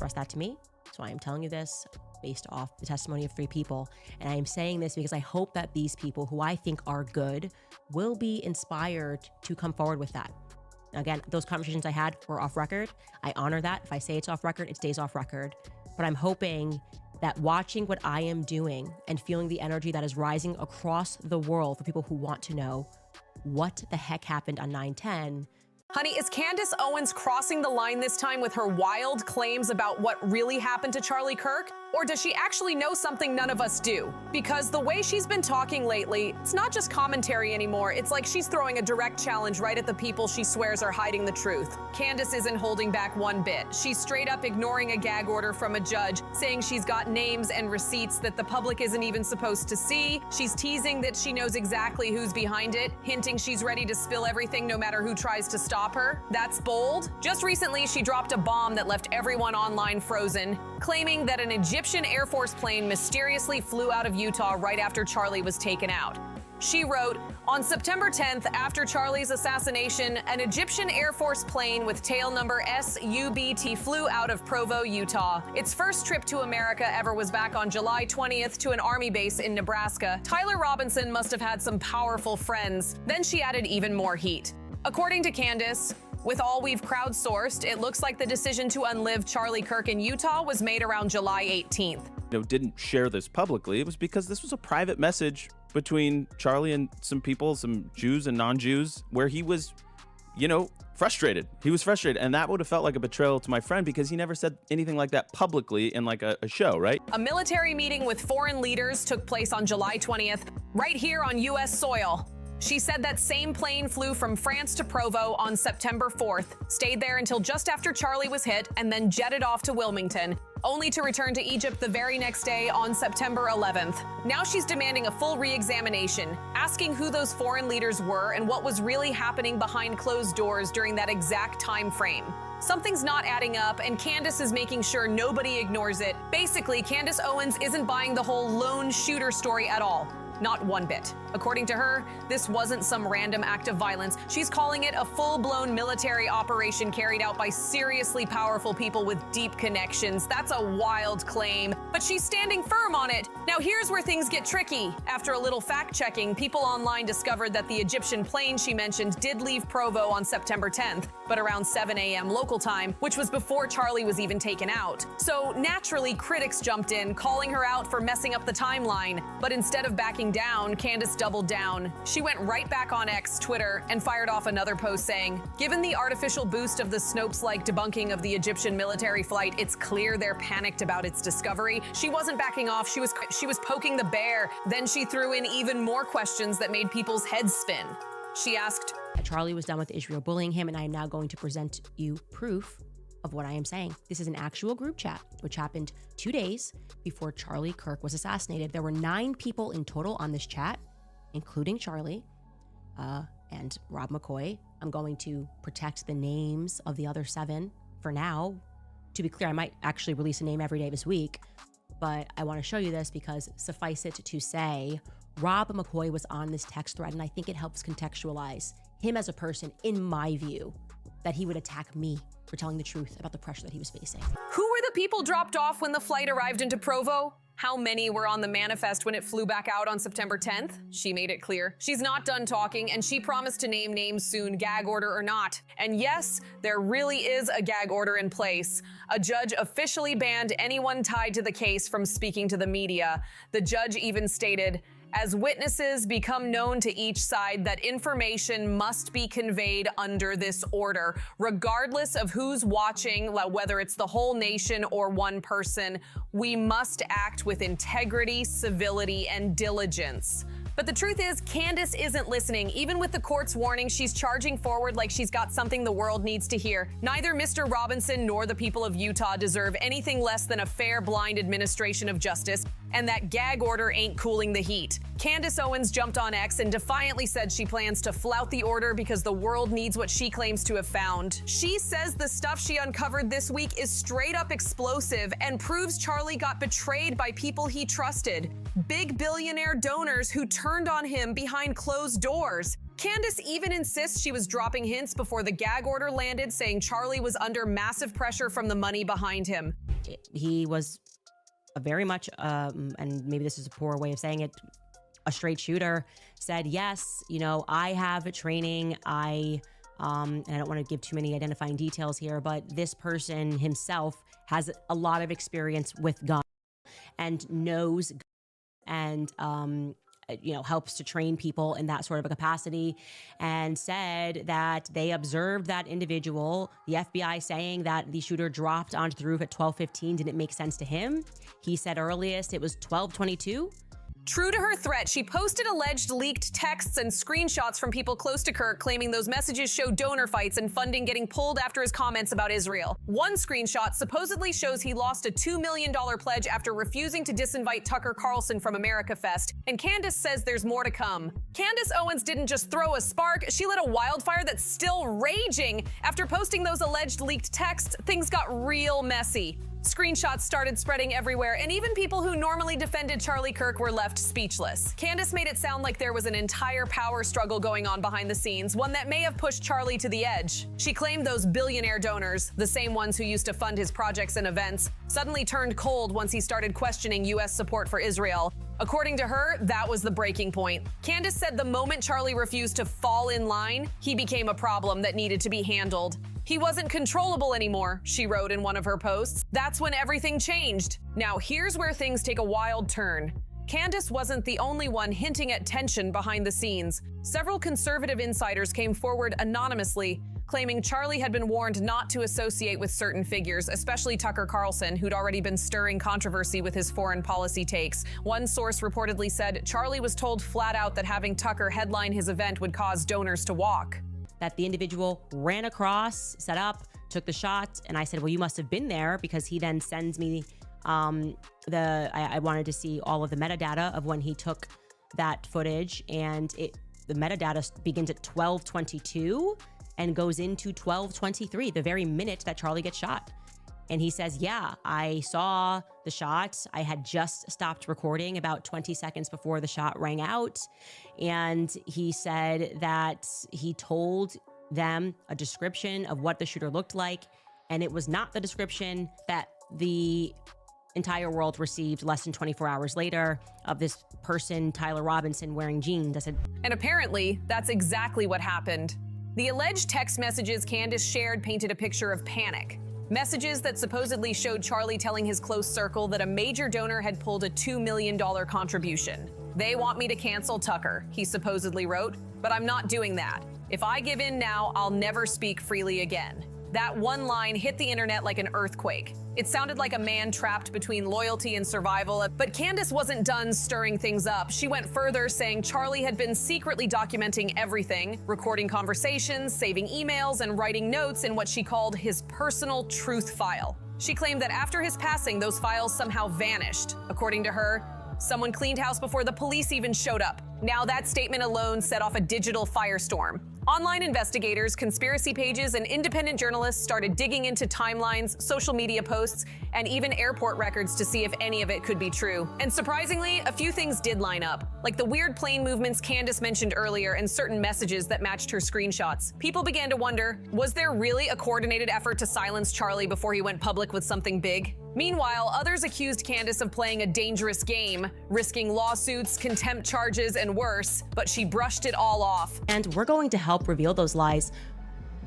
expressed that to me. So I am telling you this based off the testimony of 3 people. And I am saying this because I hope that these people who I think are good will be inspired to come forward with that. Again, those conversations I had were off record. I honor that. If I say it's off record, it stays off record. But I'm hoping that watching what I am doing and feeling the energy that is rising across the world for people who want to know what the heck happened on 9/10. Honey, is Candace Owens crossing the line this time with her wild claims about what really happened to Charlie Kirk? Or does she actually know something none of us do? Because the way she's been talking lately, it's not just commentary anymore. It's like she's throwing a direct challenge right at the people she swears are hiding the truth. Candace isn't holding back one bit. She's straight up ignoring a gag order from a judge, saying she's got names and receipts that the public isn't even supposed to see. She's teasing that she knows exactly who's behind it, hinting she's ready to spill everything no matter who tries to stop her. That's bold. Just recently, she dropped a bomb that left everyone online frozen, claiming that an Egyptian Air Force plane mysteriously flew out of Utah right after Charlie was taken out. She wrote, on September 10th, after Charlie's assassination, an Egyptian Air Force plane with tail number SUBT flew out of Provo, Utah. Its first trip to America ever was back on July 20th to an Army base in Nebraska. Tyler Robinson must have had some powerful friends. Then she added even more heat. According to Candace, with all we've crowdsourced, it looks like the decision to unlive Charlie Kirk in Utah was made around July 18th. Didn't share this publicly. It was because this was a private message between Charlie and some people, some Jews and non-Jews, where he was, frustrated. He was frustrated, and that would have felt like a betrayal to my friend because he never said anything like that publicly in like a show, right? A military meeting with foreign leaders took place on July 20th, right here on U.S. soil. She said that same plane flew from France to Provo on September 4th, stayed there until just after Charlie was hit, and then jetted off to Wilmington, only to return to Egypt the very next day on September 11th. Now she's demanding a full re-examination, asking who those foreign leaders were and what was really happening behind closed doors during that exact time frame. Something's not adding up, and Candace is making sure nobody ignores it. Basically, Candace Owens isn't buying the whole lone shooter story at all. Not one bit. According to her, this wasn't some random act of violence. She's calling it a full-blown military operation carried out by seriously powerful people with deep connections. That's a wild claim, but she's standing firm on it. Now here's where things get tricky. After a little fact-checking, people online discovered that the Egyptian plane she mentioned did leave Provo on September 10th, but around 7 a.m. local time, which was before Charlie was even taken out. So naturally, critics jumped in, calling her out for messing up the timeline. But instead of backing down, Candace doubled down. She went right back on X, Twitter, and fired off another post saying, given the artificial boost of the Snopes-like debunking of the Egyptian military flight, it's clear they're panicked about its discovery. She wasn't backing off, she was poking the bear. Then she threw in even more questions that made people's heads spin. She asked, Charlie was done with Israel bullying him, and I am now going to present you proof of what I am saying. This is an actual group chat, which happened 2 days before Charlie Kirk was assassinated. There were 9 people in total on this chat, including Charlie and Rob McCoy. I'm going to protect the names of the other 7 for now. To be clear, I might actually release a name every day this week, but I want to show you this because suffice it to say, Rob McCoy was on this text thread, and I think it helps contextualize him as a person, in my view, that he would attack me for telling the truth about the pressure that he was facing. who were the people dropped off when the flight arrived into Provo? How many were on the manifest when it flew back out on September 10th? She made it clear. She's not done talking, and she promised to name names soon, gag order or not. And yes, there really is a gag order in place. A judge officially banned anyone tied to the case from speaking to the media. The judge even stated, as witnesses become known to each side, that information must be conveyed under this order, regardless of who's watching, whether it's the whole nation or one person. We must act with integrity, civility, and diligence. But the truth is, Candace isn't listening. Even with the court's warning, she's charging forward like she's got something the world needs to hear. Neither Mr. Robinson nor the people of Utah deserve anything less than a fair, blind administration of justice, and that gag order ain't cooling the heat. Candace Owens jumped on X and defiantly said she plans to flout the order because the world needs what she claims to have found. She says the stuff she uncovered this week is straight up explosive and proves Charlie got betrayed by people he trusted. Big billionaire donors who turned on him behind closed doors. Candace even insists she was dropping hints before the gag order landed, saying Charlie was under massive pressure from the money behind him. he was a very much, and maybe this is a poor way of saying it, a straight shooter, said, yes, I have training. And I don't want to give too many identifying details here, but this person himself has a lot of experience with guns and knows and, helps to train people in that sort of a capacity, and said that they observed that individual, the FBI saying that the shooter dropped onto the roof at 12:15 didn't make sense to him. He said earliest it was 12:22. True to her threat, she posted alleged leaked texts and screenshots from people close to Kirk, claiming those messages showed donor fights and funding getting pulled after his comments about Israel. One screenshot supposedly shows he lost a $2 million pledge after refusing to disinvite Tucker Carlson from America Fest, and Candace says there's more to come. Candace Owens didn't just throw a spark, she lit a wildfire that's still raging. After posting those alleged leaked texts, things got real messy. Screenshots started spreading everywhere, and even people who normally defended Charlie Kirk were left speechless. Candace made it sound like there was an entire power struggle going on behind the scenes, one that may have pushed Charlie to the edge. She claimed those billionaire donors, the same ones who used to fund his projects and events, suddenly turned cold once he started questioning U.S. support for Israel. According to her, that was the breaking point. Candace said the moment Charlie refused to fall in line, he became a problem that needed to be handled. He wasn't controllable anymore, she wrote in one of her posts. That's when everything changed. Now here's where things take a wild turn. Candace wasn't the only one hinting at tension behind the scenes. Several conservative insiders came forward anonymously, claiming Charlie had been warned not to associate with certain figures, especially Tucker Carlson, who'd already been stirring controversy with his foreign policy takes. One source reportedly said Charlie was told flat out that having Tucker headline his event would cause donors to walk. That the individual ran across, set up, took the shot, and I said, well, you must have been there, because he then sends me I wanted to see all of the metadata of when he took that footage, and the metadata begins at 12:22 and goes into 12:23, the very minute that Charlie gets shot. And he says, yeah, I saw the shot. I had just stopped recording about 20 seconds before the shot rang out. And he said that he told them a description of what the shooter looked like, and it was not the description that the entire world received less than 24 hours later of this person, Tyler Robinson, wearing jeans. I said, and apparently, that's exactly what happened. The alleged text messages Candace shared painted a picture of panic. Messages that supposedly showed Charlie telling his close circle that a major donor had pulled a $2 million contribution. They want me to cancel Tucker, he supposedly wrote, but I'm not doing that. If I give in now, I'll never speak freely again. That one line hit the internet like an earthquake. It sounded like a man trapped between loyalty and survival, but Candace wasn't done stirring things up. She went further, saying Charlie had been secretly documenting everything, recording conversations, saving emails, and writing notes in what she called his personal truth file. She claimed that after his passing, those files somehow vanished. According to her, someone cleaned house before the police even showed up. Now that statement alone set off a digital firestorm. Online investigators, conspiracy pages, and independent journalists started digging into timelines, social media posts, and even airport records to see if any of it could be true. And surprisingly, a few things did line up, like the weird plane movements Candace mentioned earlier and certain messages that matched her screenshots. People began to wonder, was there really a coordinated effort to silence Charlie before he went public with something big? Meanwhile, others accused Candace of playing a dangerous game, risking lawsuits, contempt charges, and worse, but she brushed it all off. And we're going to help reveal those lies.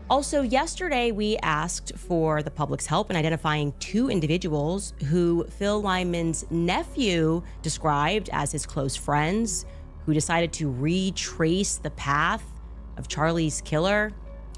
Also, yesterday we asked for the public's help in identifying two individuals who Phil Lyman's nephew described as his close friends, who decided to retrace the path of Charlie's killer.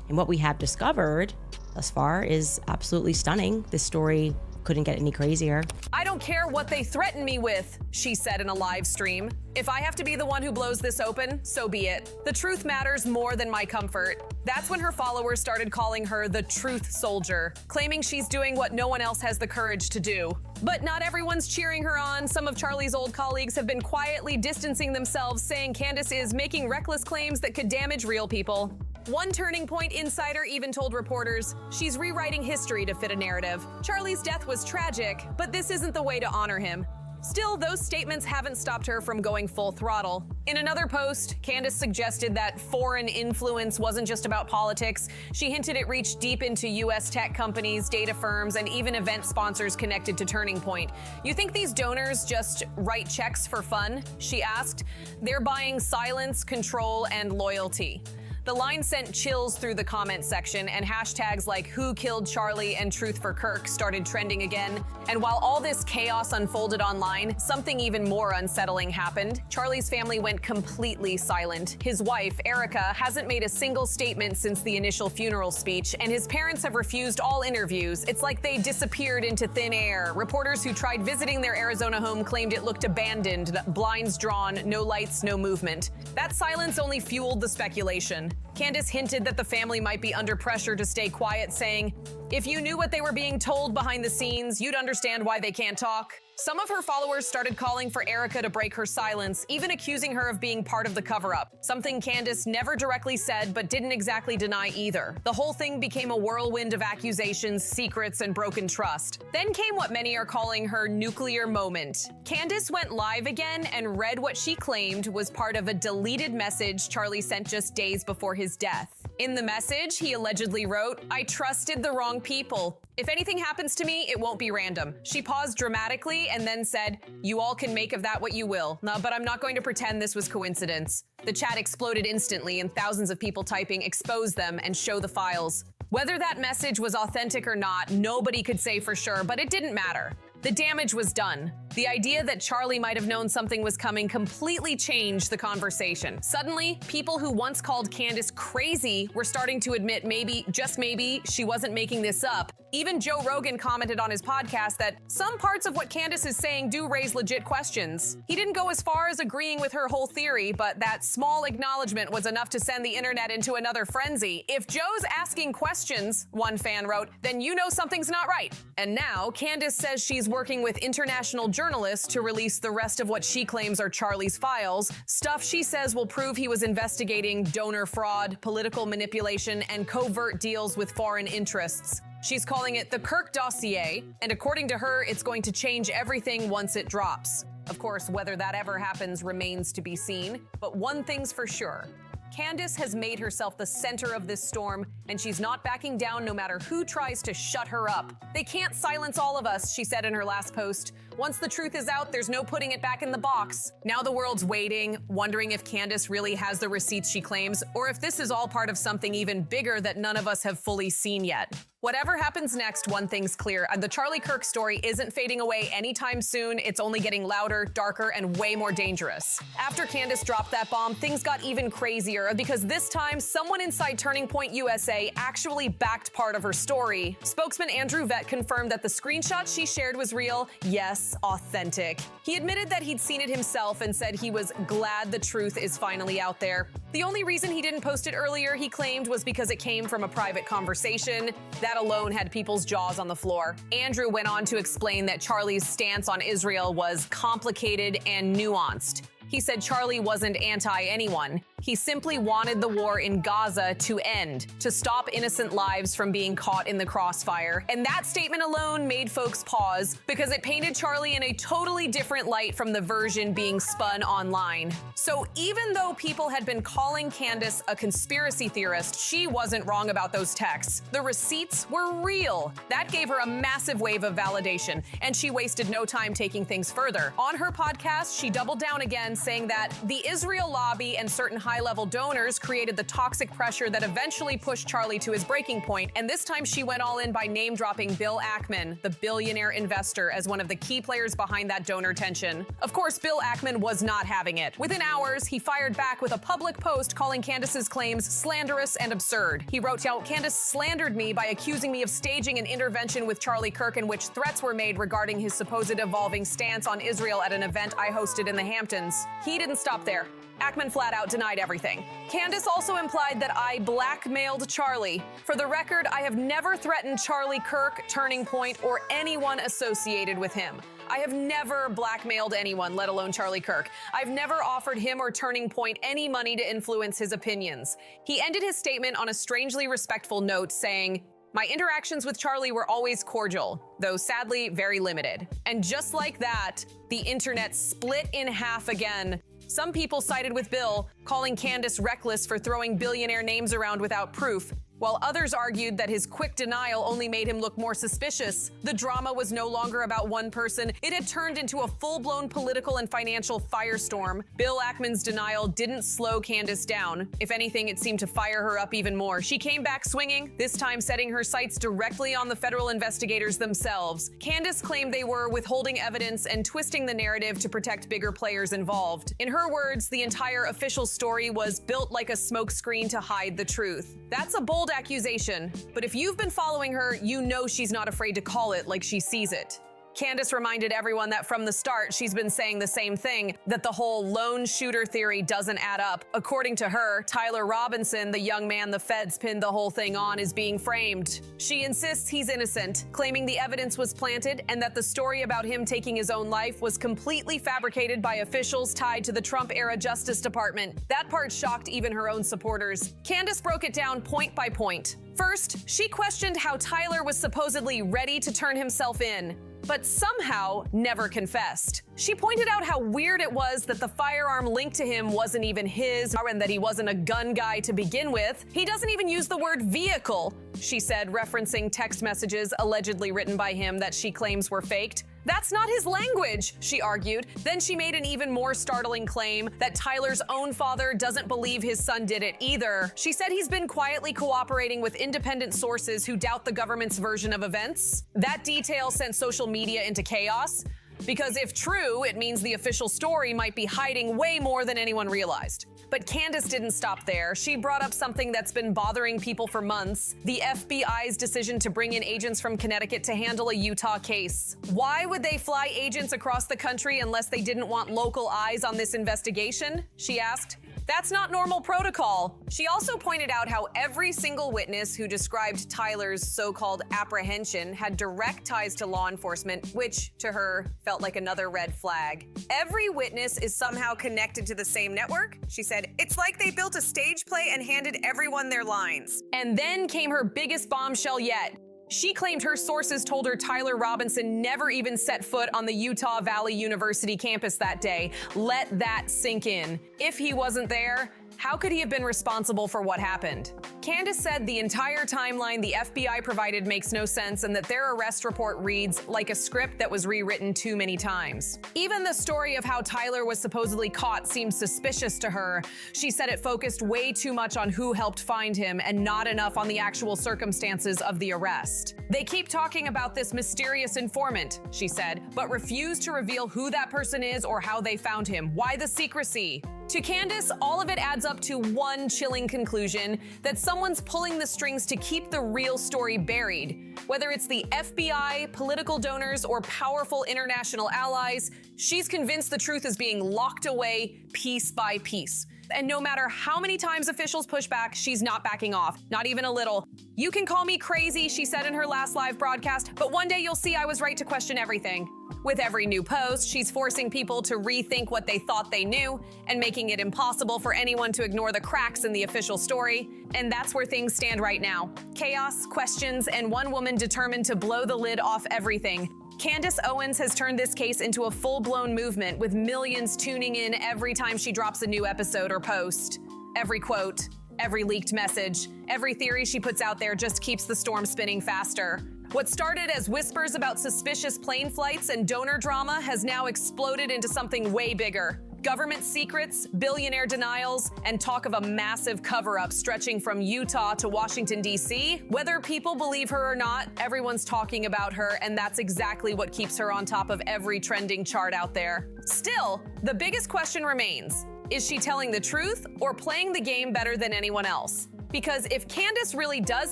And what we have discovered thus far is absolutely stunning. This story couldn't get any crazier. I don't care what they threaten me with, she said in a live stream. If I have to be the one who blows this open, so be it. The truth matters more than my comfort. That's when her followers started calling her the truth soldier, claiming she's doing what no one else has the courage to do. But not everyone's cheering her on. Some of Charlie's old colleagues have been quietly distancing themselves, saying Candace is making reckless claims that could damage real people. One Turning Point insider even told reporters she's rewriting history to fit a narrative. Charlie's death was tragic, but this isn't the way to honor him. Still, those statements haven't stopped her from going full throttle. In another post, Candace suggested that foreign influence wasn't just about politics. She hinted it reached deep into U.S. tech companies, data firms, and even event sponsors connected to Turning Point. You think these donors just write checks for fun? She asked. They're buying silence, control, and loyalty. The line sent chills through the comment section, and hashtags like "Who Killed Charlie" and "Truth for Kirk" started trending again. And while all this chaos unfolded online, something even more unsettling happened. Charlie's family went completely silent. His wife, Erica, hasn't made a single statement since the initial funeral speech, and his parents have refused all interviews. It's like they disappeared into thin air. Reporters who tried visiting their Arizona home claimed it looked abandoned, blinds drawn, no lights, no movement. That silence only fueled the speculation. Candace hinted that the family might be under pressure to stay quiet, saying, "If you knew what they were being told behind the scenes, you'd understand why they can't talk." Some of her followers started calling for Erica to break her silence, even accusing her of being part of the cover-up, something Candace never directly said but didn't exactly deny either. The whole thing became a whirlwind of accusations, secrets, and broken trust. Then came what many are calling her nuclear moment. Candace went live again and read what she claimed was part of a deleted message Charlie sent just days before his death. In the message, he allegedly wrote, "I trusted the wrong people. If anything happens to me, it won't be random." She paused dramatically and then said, "You all can make of that what you will. No, but I'm not going to pretend this was coincidence." The chat exploded instantly, and thousands of people typing "expose them" and "show the files." Whether that message was authentic or not, nobody could say for sure, but it didn't matter. The damage was done. The idea that Charlie might have known something was coming completely changed the conversation. Suddenly, people who once called Candace crazy were starting to admit maybe, just maybe, she wasn't making this up. Even Joe Rogan commented on his podcast that some parts of what Candace is saying do raise legit questions. He didn't go as far as agreeing with her whole theory, but that small acknowledgement was enough to send the internet into another frenzy. "If Joe's asking questions," one fan wrote, "then you know something's not right." And now, Candace says she's working with international journalists to release the rest of what she claims are Charlie's files, stuff she says will prove he was investigating donor fraud, political manipulation, and covert deals with foreign interests. She's calling it the Kirk dossier, and according to her, it's going to change everything once it drops. Of course, whether that ever happens remains to be seen, but one thing's for sure. Candace has made herself the center of this storm, and she's not backing down no matter who tries to shut her up. "They can't silence all of us," she said in her last post. "Once the truth is out, there's no putting it back in the box." Now the world's waiting, wondering if Candace really has the receipts she claims, or if this is all part of something even bigger that none of us have fully seen yet. Whatever happens next, one thing's clear. The Charlie Kirk story isn't fading away anytime soon. It's only getting louder, darker, and way more dangerous. After Candace dropped that bomb, things got even crazier because this time, someone inside Turning Point USA actually backed part of her story. Spokesman Andrew Vett confirmed that the screenshot she shared was real, yes, authentic. He admitted that he'd seen it himself and said he was glad the truth is finally out there. The only reason he didn't post it earlier, he claimed, was because it came from a private conversation. That alone had people's jaws on the floor. Andrew went on to explain that Charlie's stance on Israel was complicated and nuanced. He said Charlie wasn't anti-anyone. He simply wanted the war in Gaza to end, to stop innocent lives from being caught in the crossfire. And that statement alone made folks pause because it painted Charlie in a totally different light from the version being spun online. So even though people had been calling Candace a conspiracy theorist, she wasn't wrong about those texts. The receipts were real. That gave her a massive wave of validation, and she wasted no time taking things further. On her podcast, she doubled down again, saying that the Israel lobby and certain high-level donors created the toxic pressure that eventually pushed Charlie to his breaking point, and this time she went all in by name-dropping Bill Ackman, the billionaire investor, as one of the key players behind that donor tension. Of course, Bill Ackman was not having it. Within hours, he fired back with a public post calling Candace's claims slanderous and absurd. He wrote out, "Candace slandered me by accusing me of staging an intervention with Charlie Kirk in which threats were made regarding his supposed evolving stance on Israel at an event I hosted in the Hamptons." He didn't stop there. Ackman flat out denied everything. Candace also implied that I blackmailed Charlie. For the record, I have never threatened Charlie Kirk, Turning Point, or anyone associated with him. I have never blackmailed anyone, let alone Charlie Kirk. I've never offered him or Turning Point any money to influence his opinions. He ended his statement on a strangely respectful note, saying, My interactions with Charlie were always cordial, though sadly very limited. And just like that, the internet split in half again. Some people sided with Bill, calling Candace reckless for throwing billionaire names around without proof, while others argued that his quick denial only made him look more suspicious. The drama was no longer about one person. It had turned into a full-blown political and financial firestorm. Bill Ackman's denial didn't slow Candace down. If anything, it seemed to fire her up even more. She came back swinging, this time setting her sights directly on the federal investigators themselves. Candace claimed they were withholding evidence and twisting the narrative to protect bigger players involved. In her words, the entire official story was built like a smokescreen to hide the truth. That's a bold accusation, but if you've been following her, you know she's not afraid to call it like she sees it. Candace reminded everyone that from the start, she's been saying the same thing, that the whole lone shooter theory doesn't add up. According to her, Tyler Robinson, the young man the feds pinned the whole thing on, is being framed. She insists he's innocent, claiming the evidence was planted and that the story about him taking his own life was completely fabricated by officials tied to the Trump-era Justice Department. That part shocked even her own supporters. Candace broke it down point by point. First, she questioned how Tyler was supposedly ready to turn himself in, but somehow never confessed. She pointed out how weird it was that the firearm linked to him wasn't even his, and that he wasn't a gun guy to begin with. He doesn't even use the word vehicle, she said, referencing text messages allegedly written by him that she claims were faked. That's not his language, she argued. Then she made an even more startling claim that Tyler's own father doesn't believe his son did it either. She said he's been quietly cooperating with independent sources who doubt the government's version of events. That detail sent social media into chaos, because if true, it means the official story might be hiding way more than anyone realized. But Candace didn't stop there. She brought up something that's been bothering people for months: the FBI's decision to bring in agents from Connecticut to handle a Utah case. Why would they fly agents across the country unless they didn't want local eyes on this investigation? She asked. That's not normal protocol. She also pointed out how every single witness who described Tyler's so-called apprehension had direct ties to law enforcement, which, to her, felt like another red flag. Every witness is somehow connected to the same network, she said. It's like they built a stage play and handed everyone their lines. And then came her biggest bombshell yet. She claimed her sources told her Tyler Robinson never even set foot on the Utah Valley University campus that day. Let that sink in. If he wasn't there, how could he have been responsible for what happened? Candace said the entire timeline the FBI provided makes no sense and that their arrest report reads like a script that was rewritten too many times. Even the story of how Tyler was supposedly caught seemed suspicious to her. She said it focused way too much on who helped find him and not enough on the actual circumstances of the arrest. They keep talking about this mysterious informant, she said, but refuse to reveal who that person is or how they found him. Why the secrecy? To Candace, all of it adds up to one chilling conclusion: that someone's pulling the strings to keep the real story buried. Whether it's the FBI, political donors, or powerful international allies, she's convinced the truth is being locked away piece by piece. And no matter how many times officials push back, she's not backing off, not even a little. You can call me crazy, she said in her last live broadcast, but one day you'll see I was right to question everything. With every new post, she's forcing people to rethink what they thought they knew and making it impossible for anyone to ignore the cracks in the official story. And that's where things stand right now. Chaos, questions, and one woman determined to blow the lid off everything. Candace Owens has turned this case into a full-blown movement, with millions tuning in every time she drops a new episode or post. Every quote, every leaked message, every theory she puts out there just keeps the storm spinning faster. What started as whispers about suspicious plane flights and donor drama has now exploded into something way bigger. Government secrets, billionaire denials, and talk of a massive cover-up stretching from Utah to Washington, D.C. Whether people believe her or not, everyone's talking about her, and that's exactly what keeps her on top of every trending chart out there. Still, the biggest question remains: is she telling the truth or playing the game better than anyone else? Because if Candace really does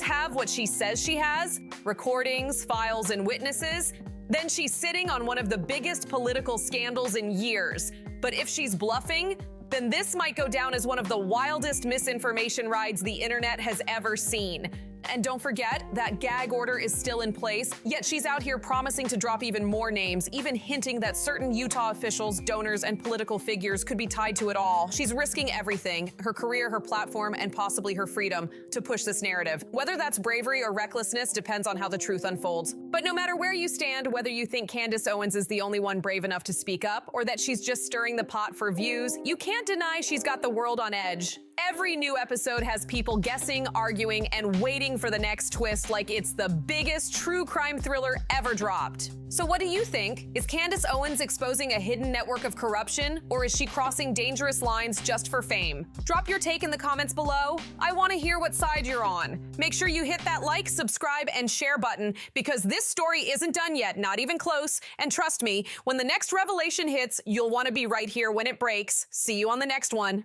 have what she says she has, recordings, files, and witnesses, then she's sitting on one of the biggest political scandals in years. But if she's bluffing, then this might go down as one of the wildest misinformation rides the internet has ever seen. And don't forget, that gag order is still in place, yet she's out here promising to drop even more names, even hinting that certain Utah officials, donors, and political figures could be tied to it all. She's risking everything, her career, her platform, and possibly her freedom, to push this narrative. Whether that's bravery or recklessness depends on how the truth unfolds. But no matter where you stand, whether you think Candace Owens is the only one brave enough to speak up, or that she's just stirring the pot for views, you can't deny she's got the world on edge. Every new episode has people guessing, arguing, and waiting for the next twist like it's the biggest true crime thriller ever dropped. So what do you think? Is Candace Owens exposing a hidden network of corruption, or is she crossing dangerous lines just for fame? Drop your take in the comments below. I want to hear what side you're on. Make sure you hit that like, subscribe, and share button, because this story isn't done yet, not even close. And trust me, when the next revelation hits, you'll want to be right here when it breaks. See you on the next one.